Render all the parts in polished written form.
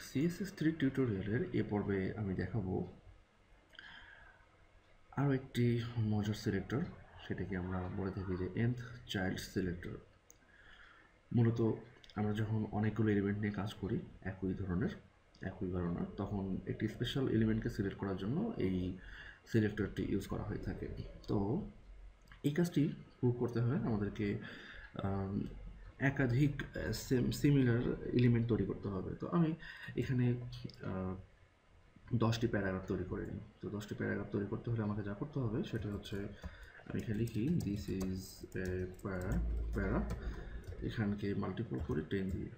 CSS3 টিউটোরিয়ালের এ পর্বে আমি দেখাবো আরও একটি মজার সিলেক্টর, সেটাকে আমরা বলে থাকি যে nth চাইল্ড সিলেক্টর। মূলত আমরা যখন অনেকগুলো এলিমেন্ট নিয়ে কাজ করি একই ধরনের তখন একটি স্পেশাল এলিমেন্টকে সিলেক্ট করার জন্য এই সিলেক্টরটি ইউজ করা হয়ে থাকে। তো এই কাজটি প্রুভ করতে হয় আমাদেরকে একাধিক সিমিলার এলিমেন্ট তৈরি করতে হবে। তো আমি এখানে 10টি প্যারাগ্রাফ তৈরি করে নিই। তো 10টি প্যারাগ্রাফ তৈরি করতে হলে আমাকে যা করতে হবে সেটা হচ্ছে, আমি এখানে লিখি দিস ইজ এ প্যারা, এখানকে মাল্টিপল করে 10 দিয়ে।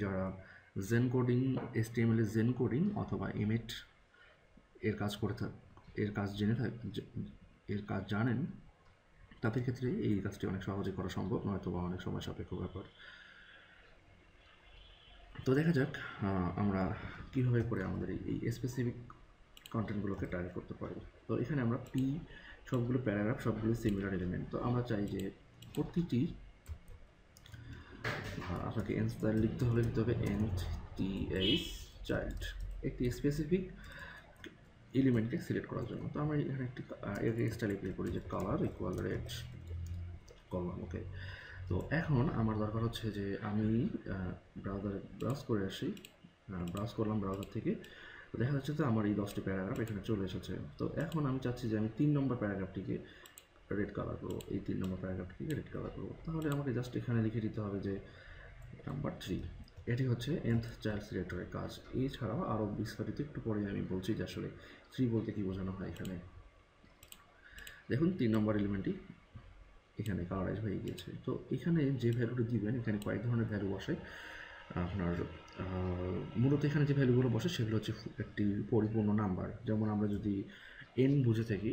যারা জেন কোডিং, HTML এর জেন কোডিং অথবা এমএট এর কাজ করে এর কাজ জানেন, তাদের ক্ষেত্রে এই কাজটি অনেক সহজে করা সম্ভব, নয়তো বা অনেক সময় সাপেক্ষ ব্যাপার। তো দেখা যাক আমরা কীভাবে করে আমাদের এই স্পেসিফিক কন্টেন্টগুলোকে টার্গেট করতে পারি। তো এখানে আমরা সবগুলো প্যারাগ্রাফ, সবগুলো সিমিলার এলিমেন্ট। তো আমরা চাই যে প্রতিটি আপনাকে লিখতে হবে nth চাইল্ড, একটি স্পেসিফিক এলিমেন্টকে সিলেক্ট করার জন্য। তো আমরা এখানে একটি স্টাইল অ্যাপ্লাই করি যে কালার ইকুয়াল রেড করলাম। ওকে, তো এখন আমার দরকার হচ্ছে যে আমি ব্রাউজারে ব্রাউজ করে আসি, ব্রাউজ করলাম ব্রাউজার থেকে। তো দেখা যাচ্ছে যে আমার এই 10টি প্যারাগ্রাফ এখানে চলে এসেছে। তো এখন আমি চাচ্ছি যে আমি 3 নম্বর প্যারাগ্রাফটিকে রেড কালার করবো, এই 3 নম্বর প্যারাগ্রাফটিকে রেড কালার করবো। তাহলে আমাকে জাস্ট এখানে লিখে দিতে হবে যে নাম্বার 3, এটি হচ্ছে nth চাইল্ড সিলেক্টরের কাজ। এছাড়াও আরও বিস্তারিত একটু পরে আমি বলছি যে আসলে 3 বলতে কী বোঝানো হয়। এখানে দেখুন 3 নম্বর এলিমেন্টটি এখানে কালারাইজ হয়ে গিয়েছে। তো এখানে যে ভ্যালুটি দিবেন, এখানে কয়েক ধরনের ভ্যালু বসে। আপনার মূলত এখানে যে ভ্যালুগুলো বসে সেগুলো হচ্ছে একটি পরিপূর্ণ নাম্বার। যেমন আমরা যদি n বুঝে থাকি,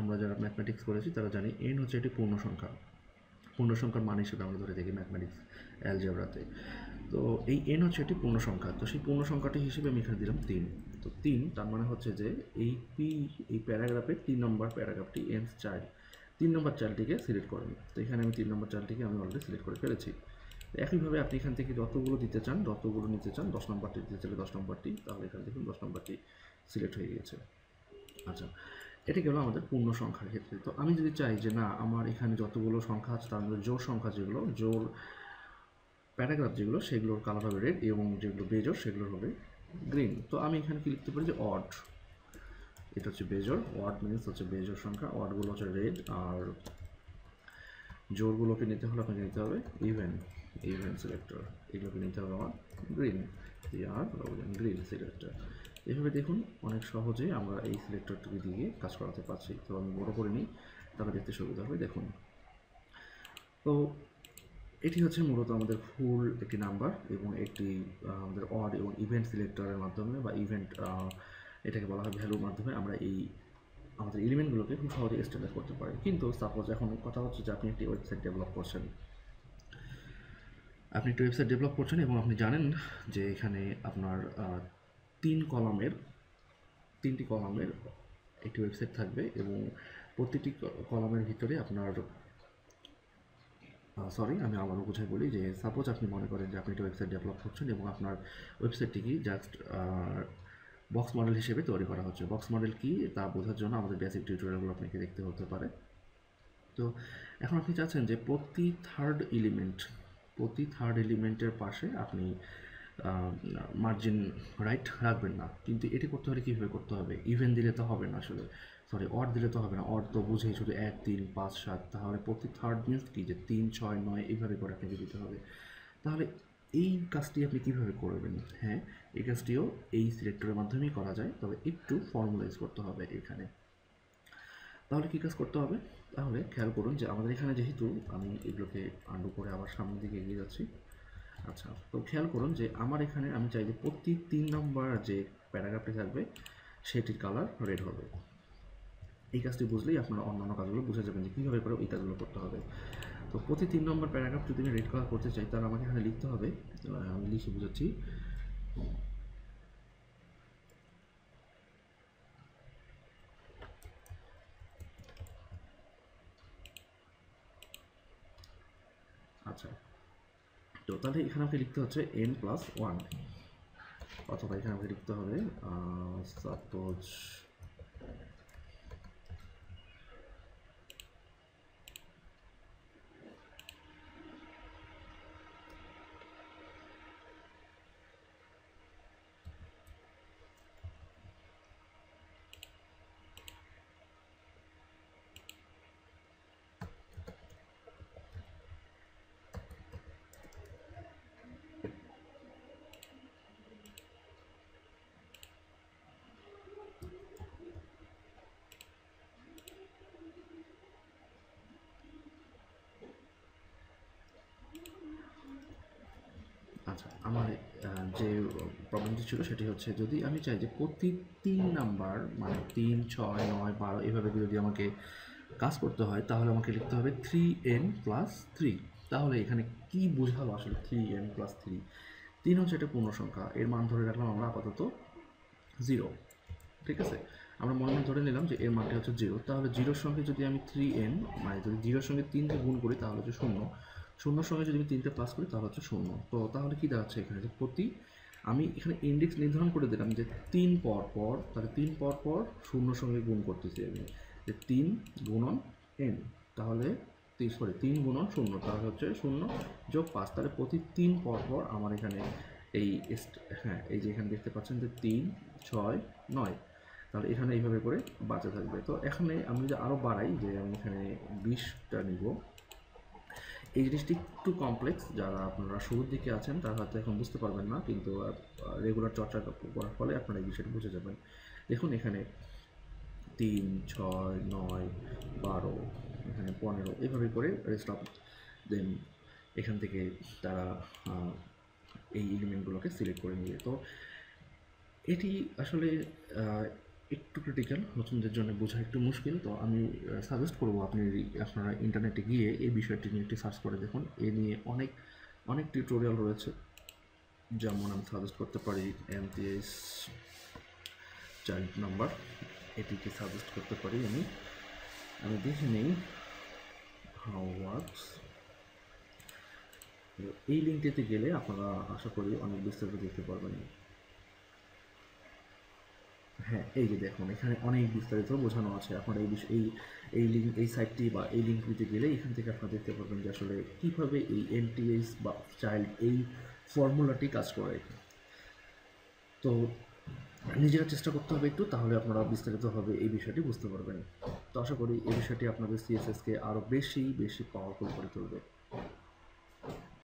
আমরা যারা ম্যাথমেটিক্স করেছি তারা জানি n হচ্ছে একটি পূর্ণ সংখ্যা। পূর্ণ সংখ্যার মান হিসেবে আমরা ধরে থাকি ম্যাথমেটিক্স অ্যালজেব্রাতে। তো এই n হচ্ছে একটি পূর্ণ সংখ্যা। তো সেই পূর্ণ সংখ্যাটি হিসেবে আমি এখানে দিলাম 3। তো 3 তার মানে হচ্ছে যে এই প্যারাগ্রাফের 3 নম্বর প্যারাগ্রাফটি nth চাইল্ড, 3 নম্বর চাইল্ডটিকে সিলেক্ট করেন। তো এখানে আমি 3 নম্বর চাইল্ডটিকে আমি অলরেডি সিলেক্ট করে ফেলেছি। একইভাবে আপনি এখান থেকে যতগুলো দিতে চান, 10 নম্বরটি দিতে চাইলে 10 নম্বরটি, তাহলে এখানে দেখুন 10 নম্বরটি সিলেক্ট হয়ে গিয়েছে। আচ্ছা, এটি গেল আমাদের পূর্ণ সংখ্যার ক্ষেত্রে। তো আমি যদি চাই যে না, আমার এখানে যতগুলো সংখ্যা আছে তার মধ্যে জোড় সংখ্যা যেগুলো, জোড় প্যারাগ্রাফ যেগুলো, সেগুলোর কালার হবে রেড এবং যেগুলো বেজোড় সেগুলোর হবে গ্রিন। তো আমি এখানে কি লিখতে পারি যে অড, এটা হচ্ছে বেজোড়, ওয়ার্ড মিনস হচ্ছে বেজোড় সংখ্যা, ওয়ার্ডগুলো হচ্ছে রেড, আর জোড়গুলোকে নিতে হলে আপনাকে নিতে হবে ইভেন সিলেক্টর, এগুলোকে নিতে হবে আমার গ্রিন, গ্রিন সিলেক্টর। এভাবে দেখুন অনেক সহজে আমরা এই সিলেক্টরটিকে দিয়ে কাজ করাতে পারছি। তো আমি বড় করে নিই, তাহলে দেখতে সুবিধা হবে। দেখুন, তো এটি হচ্ছে মূলত আমাদের ফুল একটি নাম্বার এবং একটি আমাদের অড এবং ইভেন্ট সিলেক্টরের মাধ্যমে বা ইভেন্ট, এটাকে বলা হয় ভ্যালুর মাধ্যমে আমরা এই আমাদের এলিমেন্টগুলোকে খুব সহজে এস্টাবলিশ করতে পারি। কিন্তু সাপোজ এখন কথা হচ্ছে যে আপনি একটি ওয়েবসাইট ডেভেলপ করছেন, এবং আপনি জানেন যে এখানে আপনার 3টি কলামের একটি ওয়েবসাইট থাকবে এবং প্রতিটি কলামের ভিতরে আপনার আমি আবারও বুঝাই বলি যে সাপোজ আপনি মনে করেন যে আপনি একটা ওয়েবসাইট ডেভেলপ করছেন এবং আপনার ওয়েবসাইটটিকে জাস্ট বক্স মডেল হিসেবে তৈরি করা হচ্ছে। বক্স মডেল কি তা বোঝার জন্য আমাদের বেসিক টিউটোরিয়ালগুলো আপনাকে দেখতে হতে পারে। তো এখন আপনি চাচ্ছেন যে প্রতি থার্ড এলিমেন্টের পাশে আপনি মার্জিন রাইট রাখবেন না। কিন্তু এটি করতে হলে কীভাবে করতে হবে? ইভেন দিলে তো হবে না, অড দিলে তো হবে না। অড তো বুঝেই শুধু 1, 3, 5, 7, তাহলে প্রতি থার্ড মিনস কি যে 3, 6, 9 এইভাবে করে আপনাকে দিতে হবে। তাহলে এই কাজটি আপনি কীভাবে করবেন? হ্যাঁ, এই কাজটিও এই সিলেক্টরের মাধ্যমেই করা যায়, তবে একটু ফর্মুলাইজ করতে হবে এখানে। তাহলে কী কাজ করতে হবে? তাহলে খেয়াল করুন যে আমাদের এখানে যেহেতু আমি এগুলোকে আন্ডু করে আবার সামনের দিকে এগিয়ে যাচ্ছি। আচ্ছা, তো খেয়াল করুন যে আমার এখানে আমি চাই যে প্রতি 3 নম্বর যে প্যারাগ্রাফটি থাকবে সেটির কালার রেড হবে। এই কাজটি বুঝলেই আপনারা অন্যান্য কাজগুলো বুঝে যাবেন যে কীভাবে করে এই কাজগুলো করতে হবে। তো প্রতি 3 নম্বর প্যারাগ্রাফ যদি আমি রেড কালার করতে চাই, তাহলে আমাকে এখানে লিখতে হবে, আমি লিখে বুঝাচ্ছি। আচ্ছা, তো তাহলে এখানে আমাকে লিখতে হচ্ছে n+1। অথবা এখানে আমাকে লিখতে হবে সাপোজ আচ্ছা, আমার যে প্রবলেমটি ছিল সেটি হচ্ছে যদি আমি চাই যে প্রতি 3 নাম্বার মানে 3, 6, 9, 12 এভাবে যদি আমাকে কাজ করতে হয় তাহলে আমাকে লিখতে হবে 3n+3। তাহলে এখানে কি বোঝালো আসলে 3n+3? 3 হচ্ছে একটা পূর্ণ সংখ্যা, এর মান ধরে রাখলাম আমরা আপাতত 0, ঠিক আছে। আমরা মনে মনে ধরে নিলাম যে এর মানটা হচ্ছে 0। তাহলে 0-র সঙ্গে যদি আমি 3n মানে যদি 0-র সঙ্গে 3কে গুণ করি তাহলে হচ্ছে 0, 0-র সঙ্গে যদি আমি 3টা প্লাস করি তাহলে হচ্ছে 0। তো তাহলে কি দাঁড়াচ্ছে এখানে যে প্রতি আমি এখানে ইন্ডেক্স নির্ধারণ করে দিলাম যে 3 পর পর, তাহলে 3 পর পর 0-র সঙ্গে গুণ করতেছি আমি, যে 3 গুণন n, তাহলে 3 গুণন 0 তাহলে হচ্ছে 0 যোগ 5, তাহলে প্রতি 3 পর পর আমার এখানে এই এই যে এখানে দেখতে পাচ্ছেন যে 3, 6, 9, তাহলে এখানে এইভাবে করে বাঁচা থাকবে। তো এখানে আমি যদি আরও বাড়াই যে আমি এখানে 20টা নিব, এই জিনিসটি একটু কমপ্লেক্স, যারা আপনারা শুরুর দিকে আছেন তারা হয়তো এখন বুঝতে পারবেন না, কিন্তু রেগুলার চর্চা করার ফলে আপনারা এই বিষয়টি বুঝে যাবেন। দেখুন এখানে 3, 6, 9, 12, এখানে 15 এভাবে করে রেস্ট অফ দেন এখান থেকে তারা এই এলিমেন্টগুলোকে সিলেক্ট করে নিয়ে। তো এটি আসলে একটু ক্রিটিক্যাল, নতুনদের জন্য বোঝা একটু মুশকিল। তো আমি সাজেস্ট করবো আপনারা ইন্টারনেটে গিয়ে এই বিষয়টি নিয়ে একটি সার্চ করে দেখুন। এ নিয়ে অনেক টিউটোরিয়াল রয়েছে, যেমন আমি সাজেস্ট করতে পারি MTS চাইল্ড নাম্বার, এটিকে সাজেস্ট করতে পারি আমি দেখে নিই হাউ ওয়ার্কস। এই লিঙ্কটিতে গেলে আপনারা আশা করি অনেক বিস্তারিত দেখতে পারবেন। হ্যাঁ, এই যে দেখুন এখানে অনেক বিস্তারিত বোঝানো আছে। আপনার এই লিঙ্ক, এই সাইটটি বা এই লিঙ্কটিতে গেলে এখান থেকে আপনারা দেখতে পারবেন যে আসলে কীভাবে এই MTS বা চাইল্ড এই ফর্মুলাটি কাজ করে। তো নিজেরা চেষ্টা করতে হবে একটু, তাহলে আপনারা বিস্তারিতভাবে এই বিষয়টি বুঝতে পারবেন। তো আশা করি এই বিষয়টি আপনাদের CSSকে আরও বেশি পাওয়ারফুল করে তুলবে।